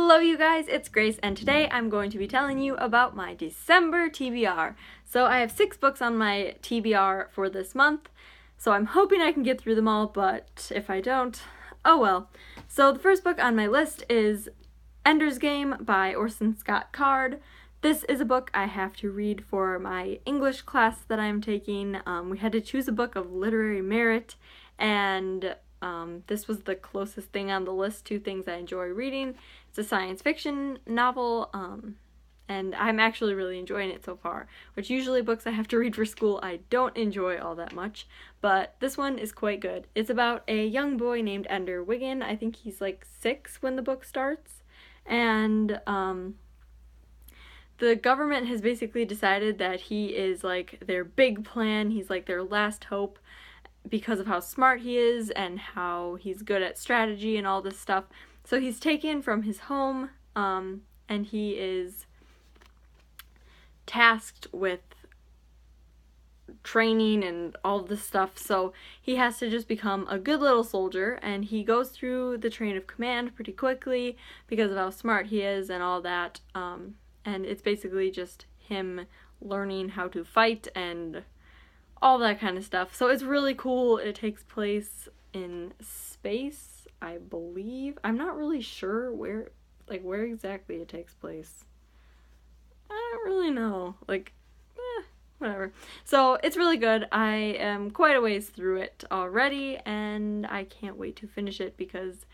Hello you guys, it's Grace, and today I'm going to be telling you about my December TBR. So I have 6 books on my TBR for this month, so I'm hoping I can get through them all, but if I don't, oh well. So the first book on my list is Ender's Game by Orson Scott Card. This is a book I have to read for my English class that I'm taking. We had to choose a book of literary merit, and this was the closest thing on the list to things I enjoy reading. It's a science fiction novel, and I'm actually really enjoying it so far, which usually books I have to read for school I don't enjoy all that much, but this one is quite good. It's about a young boy named Ender Wiggin. I think he's like 6 when the book starts, and the government has basically decided that he is like their big plan. He's like their last hope because of how smart he is and how he's good at strategy and all this stuff. So he's taken from his home, and he is tasked with training and all this stuff. So he has to just become a good little soldier, and he goes through the chain of command pretty quickly because of how smart he is and all that. And it's basically just him learning how to fight and all that kind of stuff. So it's really cool. It takes place in space, I believe. I'm not really sure where exactly it takes place. I don't really know. Whatever. So it's really good. I am quite a ways through it already, and I can't wait to finish it because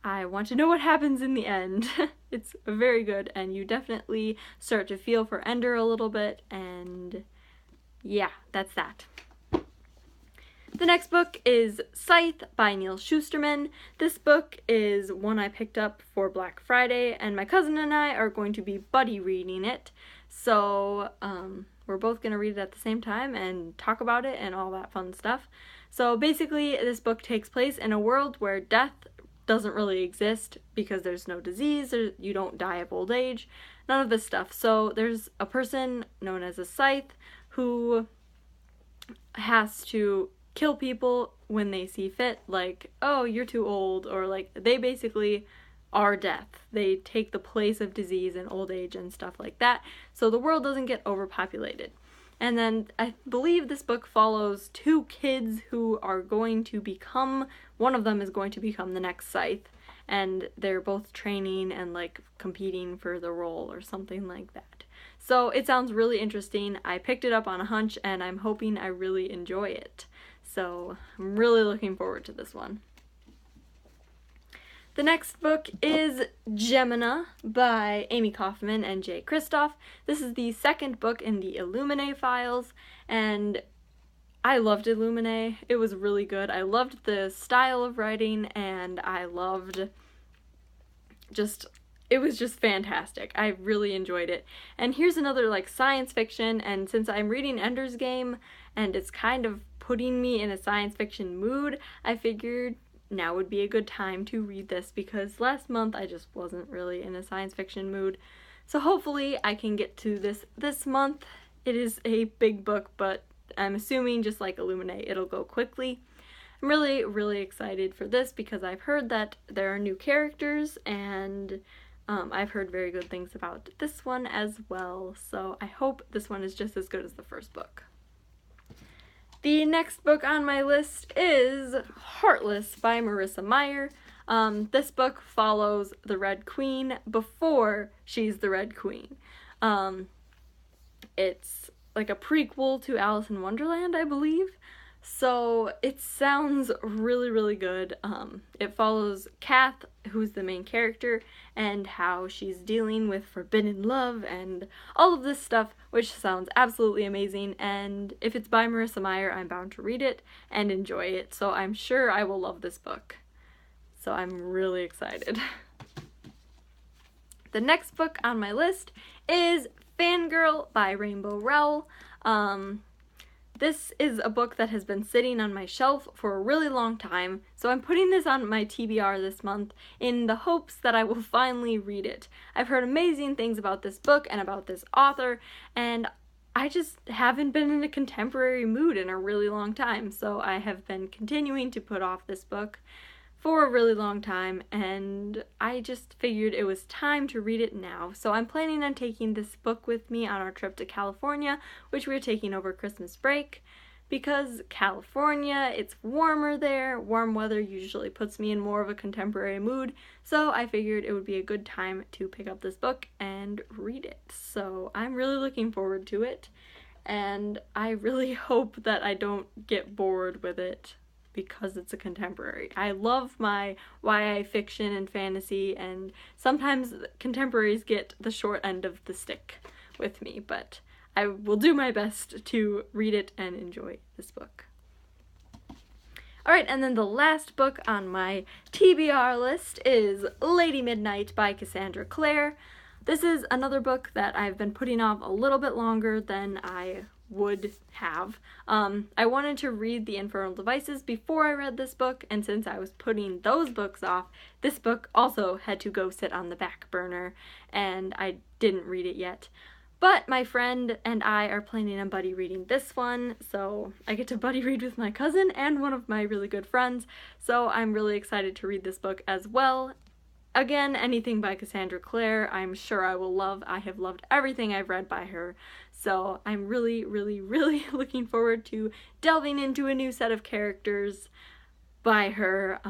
I want to know what happens in the end. It's very good, and you definitely start to feel for Ender a little bit, and yeah, that's that. The next book is Scythe by Neal Shusterman. This book is one I picked up for Black Friday, and my cousin and I are going to be buddy reading it. So we're both going to read it at the same time and talk about it and all that fun stuff. So basically, this book takes place in a world where death doesn't really exist because there's no disease, or you don't die of old age, none of this stuff. So there's a person known as a Scythe who has to kill people when they see fit, like, oh, you're too old, or like, they basically are death. They take the place of disease and old age and stuff like that, so the world doesn't get overpopulated. And then I believe this book follows 2 kids who are going to become, one of them is going to become the next Scythe, and they're both training and like competing for the role or something like that. So it sounds really interesting. I picked it up on a hunch, and I'm hoping I really enjoy it. So I'm really looking forward to this one. The next book is Gemena by Amy Kaufman and Jay Kristoff. This is the second book in the Illuminae files, and I loved Illuminae. It was really good. I loved the style of writing, and I loved it was just fantastic. I really enjoyed it. And here's another like science fiction, and since I'm reading Ender's Game and it's kind of putting me in a science fiction mood, I figured now would be a good time to read this because last month I just wasn't really in a science fiction mood. So hopefully I can get to this month. It is a big book, but I'm assuming just like Illuminae, it'll go quickly. I'm really, really excited for this because I've heard that there are new characters, and I've heard very good things about this one as well, so I hope this one is just as good as the first book. The next book on my list is Heartless by Marissa Meyer. This book follows the Red Queen before she's the Red Queen. It's like a prequel to Alice in Wonderland, I believe. So it sounds really, really good. It follows Kath, who's the main character, and how she's dealing with forbidden love and all of this stuff, which sounds absolutely amazing. And if it's by Marissa Meyer, I'm bound to read it and enjoy it. So I'm sure I will love this book. So I'm really excited. The next book on my list is Fangirl by Rainbow Rowell. This is a book that has been sitting on my shelf for a really long time, so I'm putting this on my TBR this month in the hopes that I will finally read it. I've heard amazing things about this book and about this author, and I just haven't been in a contemporary mood in a really long time, so I have been continuing to put off this book for a really long time, and I just figured it was time to read it now. So I'm planning on taking this book with me on our trip to California, which we're taking over Christmas break. Because California, it's warmer there. Warm weather usually puts me in more of a contemporary mood, so I figured it would be a good time to pick up this book and read it. So I'm really looking forward to it, and I really hope that I don't get bored with it because it's a contemporary. I love my YA fiction and fantasy, and sometimes contemporaries get the short end of the stick with me, but I will do my best to read it and enjoy this book. Alright, and then the last book on my TBR list is Lady Midnight by Cassandra Clare. This is another book that I've been putting off a little bit longer than I would have. I wanted to read The Infernal Devices before I read this book, and since I was putting those books off, this book also had to go sit on the back burner, and I didn't read it yet. But my friend and I are planning on buddy reading this one, so I get to buddy read with my cousin and one of my really good friends, so I'm really excited to read this book as well. Again, anything by Cassandra Clare, I'm sure I will love. I have loved everything I've read by her, so I'm really, really, really looking forward to delving into a new set of characters by her.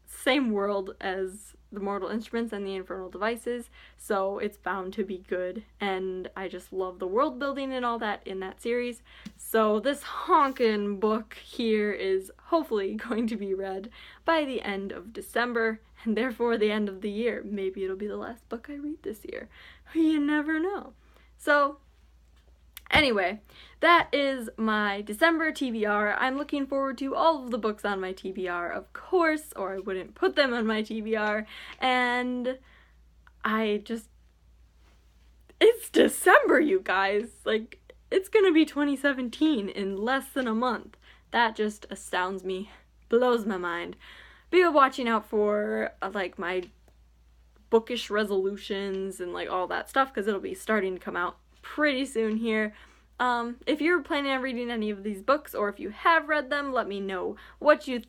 Same world as The Mortal Instruments and The Infernal Devices, so it's bound to be good, and I just love the world building and all that in that series. So this honkin' book here is hopefully going to be read by the end of December, and therefore the end of the year. Maybe it'll be the last book I read this year. You never know. So anyway, that is my December TBR. I'm looking forward to all of the books on my TBR, of course, or I wouldn't put them on my TBR, and it's December, you guys! Like, it's gonna be 2017 in less than a month. That just astounds me, blows my mind. Be watching out for, like, my bookish resolutions and, like, all that stuff, because it'll be starting to come out pretty soon here. If you're planning on reading any of these books, or if you have read them, let me know what you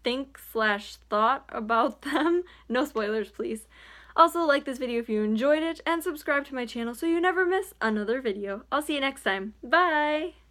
think / thought about them. No spoilers, please. Also, like this video if you enjoyed it, and subscribe to my channel so you never miss another video. I'll see you next time. Bye!